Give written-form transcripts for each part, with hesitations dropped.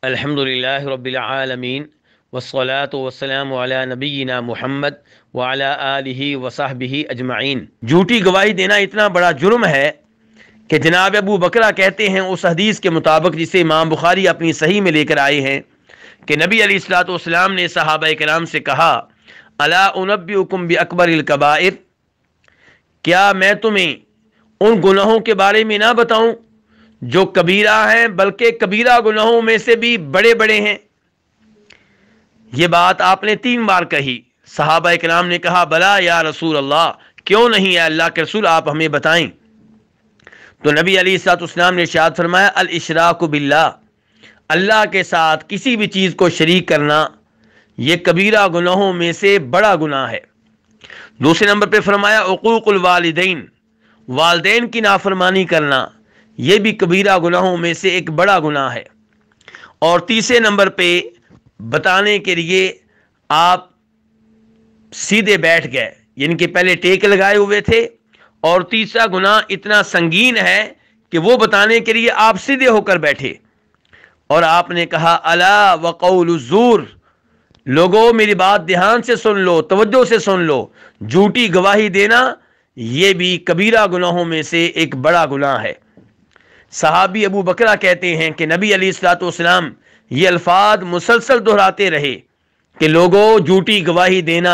الحمدللہ رب العالمین والصلاة والسلام علی نبینا محمد وعلی آلہ وصحبہ اجمعین۔ جھوٹی گواہی دینا اتنا بڑا جرم ہے کہ جناب ابو بکرہ کہتے ہیں اس حدیث کے مطابق جسے امام بخاری اپنی صحیح میں لے کر آئے ہیں کہ نبی علیہ الصلوۃ والسلام نے صحابہ کرام سے کہا الا انبئکم باکبر الکبائر، کیا میں تمہیں ان گناہوں کے بارے میں نہ بتاؤں جو کبیرہ ہیں بلکہ کبیرہ گناہوں میں سے بھی بڑے بڑے ہیں۔ یہ بات آپ نے 3 بار کہی۔ صحابہ کرام نے کہا بلا یا رسول اللہ، کیوں نہیں ہے اللہ کے رسول، آپ ہمیں بتائیں۔ تو نبی علیہ الصلوۃ والسلام نے ارشاد فرمایا الاشراک باللہ، اللہ کے ساتھ کسی بھی چیز کو شریک کرنا یہ کبیرہ گناہوں میں سے بڑا گناہ ہے۔ دوسرے نمبر پہ فرمایا عقوق الوالدین، والدین کی نافرمانی کرنا یہ بھی کبیرہ گناہوں میں سے ایک بڑا گناہ ہے۔ اور تیسرے نمبر پہ بتانے کے لیے آپ سیدھے بیٹھ گئے، یعنی کہ پہلے ٹیک لگائے ہوئے تھے، اور تیسرا گناہ اتنا سنگین ہے کہ وہ بتانے کے لیے آپ سیدھے ہو کر بیٹھے، اور آپ نے کہا الا وقول الزور، لوگوں میری بات دھیان سے سن لو، توجہ سے سن لو، جھوٹی گواہی دینا یہ بھی کبیرہ گناہوں میں سے ایک بڑا گناہ ہے۔ صحابی ابو بکرہ کہتے ہیں کہ نبی علیہ الصلوۃ والسلام یہ الفاظ مسلسل دہراتے رہے کہ لوگوں جھوٹی گواہی دینا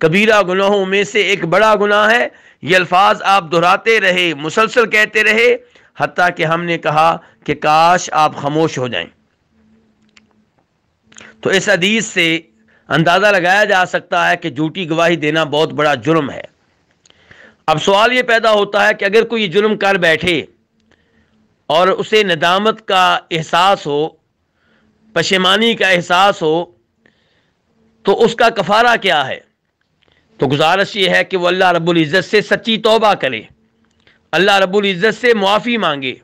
کبیرہ گناہوں میں سے ایک بڑا گناہ ہے۔ یہ الفاظ آپ دہراتے رہے، مسلسل کہتے رہے، حتیٰ کہ ہم نے کہا کہ کاش آپ خاموش ہو جائیں۔ تو اس حدیث سے اندازہ لگایا جا سکتا ہے کہ جھوٹی گواہی دینا بہت بڑا جرم ہے۔ اب سوال یہ پیدا ہوتا ہے کہ اگر کوئی جرم کر بیٹھے اور اسے ندامت کا احساس ہو، پشیمانی کا احساس ہو، تو اس کا کفارہ کیا ہے؟ تو گزارش یہ ہے کہ وہ اللہ رب العزت سے سچی توبہ کرے، اللہ رب العزت سے معافی مانگے۔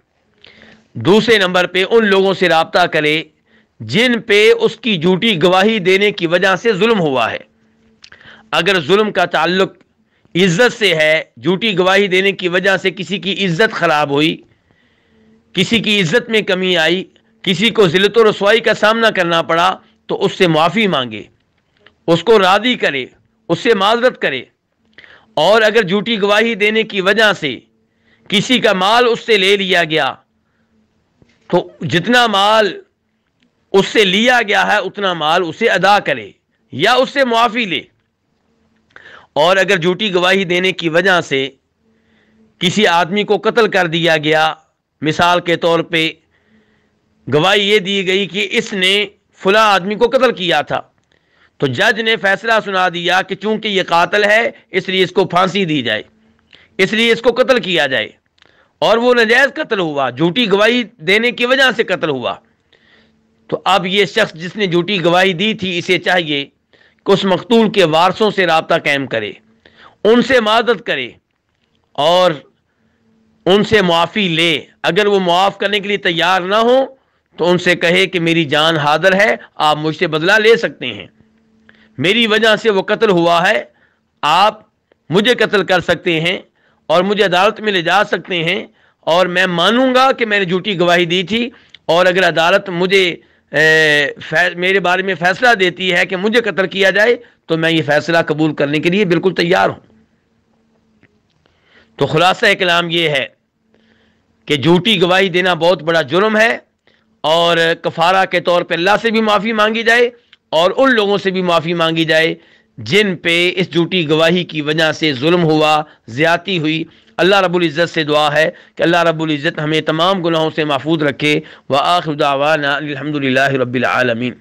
دوسرے نمبر پہ ان لوگوں سے رابطہ کرے جن پہ اس کی جھوٹی گواہی دینے کی وجہ سے ظلم ہوا ہے۔ اگر ظلم کا تعلق عزت سے ہے، جھوٹی گواہی دینے کی وجہ سے کسی کی عزت خراب ہوئی، کسی کی عزت میں کمی آئی، کسی کو ذلت و رسوائی کا سامنا کرنا پڑا، تو اس سے معافی مانگے، اس کو راضی کرے، اس سے معذرت کرے۔ اور اگر جھوٹی گواہی دینے کی وجہ سے کسی کا مال اس سے لے لیا گیا تو جتنا مال اس سے لیا گیا ہے اتنا مال اسے ادا کرے یا اس سے معافی لے۔ اور اگر جھوٹی گواہی دینے کی وجہ سے کسی آدمی کو قتل کر دیا گیا، مثال کے طور پہ گواہی یہ دی گئی کہ اس نے فلاں آدمی کو قتل کیا تھا، تو جج نے فیصلہ سنا دیا کہ چونکہ یہ قاتل ہے اس لیے اس کو پھانسی دی جائے، اس لیے اس کو قتل کیا جائے، اور وہ ناجائز قتل ہوا، جھوٹی گواہی دینے کی وجہ سے قتل ہوا۔ تو اب یہ شخص جس نے جھوٹی گواہی دی تھی اسے چاہیے کہ اس مقتول کے وارثوں سے رابطہ قائم کرے، ان سے معذرت کرے اور ان سے معافی لے۔ اگر وہ معاف کرنے کے لیے تیار نہ ہو تو ان سے کہے کہ میری جان حاضر ہے، آپ مجھ سے بدلہ لے سکتے ہیں، میری وجہ سے وہ قتل ہوا ہے، آپ مجھے قتل کر سکتے ہیں اور مجھے عدالت میں لے جا سکتے ہیں، اور میں مانوں گا کہ میں نے جھوٹی گواہی دی تھی، اور اگر عدالت مجھے میرے بارے میں فیصلہ دیتی ہے کہ مجھے قتل کیا جائے تو میں یہ فیصلہ قبول کرنے کے لیے بالکل تیار ہوں۔ تو خلاصہ کلام یہ ہے کہ جھوٹی گواہی دینا بہت بڑا جرم ہے، اور کفارہ کے طور پہ اللہ سے بھی معافی مانگی جائے اور ان لوگوں سے بھی معافی مانگی جائے جن پہ اس جھوٹی گواہی کی وجہ سے ظلم ہوا، زیادتی ہوئی۔ اللہ رب العزت سے دعا ہے کہ اللہ رب العزت ہمیں تمام گناہوں سے محفوظ رکھے۔ وآخر دعوانا الحمدللہ رب العالمین۔